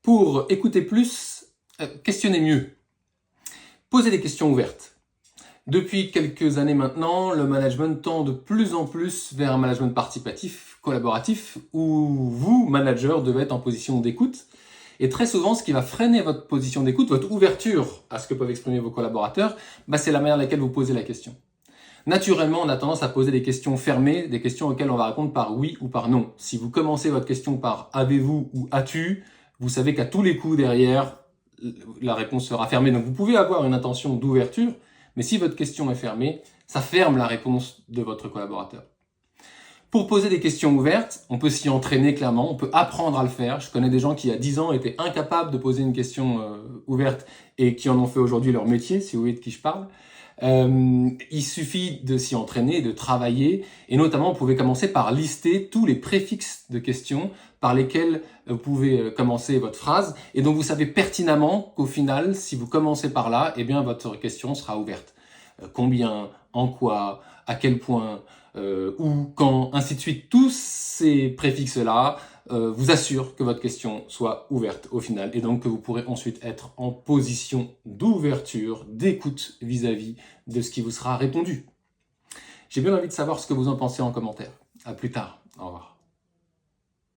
Pour écouter plus, questionnez mieux. Posez des questions ouvertes. Depuis quelques années maintenant, le management tend de plus en plus vers un management participatif, collaboratif, où vous, manager, devez être en position d'écoute. Et très souvent, ce qui va freiner votre position d'écoute, votre ouverture à ce que peuvent exprimer vos collaborateurs, c'est la manière dans laquelle vous posez la question. Naturellement, on a tendance à poser des questions fermées, des questions auxquelles on va répondre par oui ou par non. Si vous commencez votre question par avez-vous ou as-tu, vous savez qu'à tous les coups derrière, la réponse sera fermée. Donc vous pouvez avoir une intention d'ouverture, mais si votre question est fermée, ça ferme la réponse de votre collaborateur. Pour poser des questions ouvertes, on peut s'y entraîner clairement, on peut apprendre à le faire. Je connais des gens qui, il y a 10 ans, étaient incapables de poser une question ouverte et qui en ont fait aujourd'hui leur métier, si vous voyez de qui je parle. Il suffit de s'y entraîner, de travailler, et notamment vous pouvez commencer par lister tous les préfixes de questions par lesquels vous pouvez commencer votre phrase, et donc vous savez pertinemment qu'au final, si vous commencez par là, eh bien votre question sera ouverte. Combien, en quoi, à quel point, où, quand, ainsi de suite. Tous ces préfixes-là vous assurent que votre question soit ouverte au final et donc que vous pourrez ensuite être en position d'ouverture, d'écoute vis-à-vis de ce qui vous sera répondu. J'ai bien envie de savoir ce que vous en pensez en commentaire. À plus tard. Au revoir.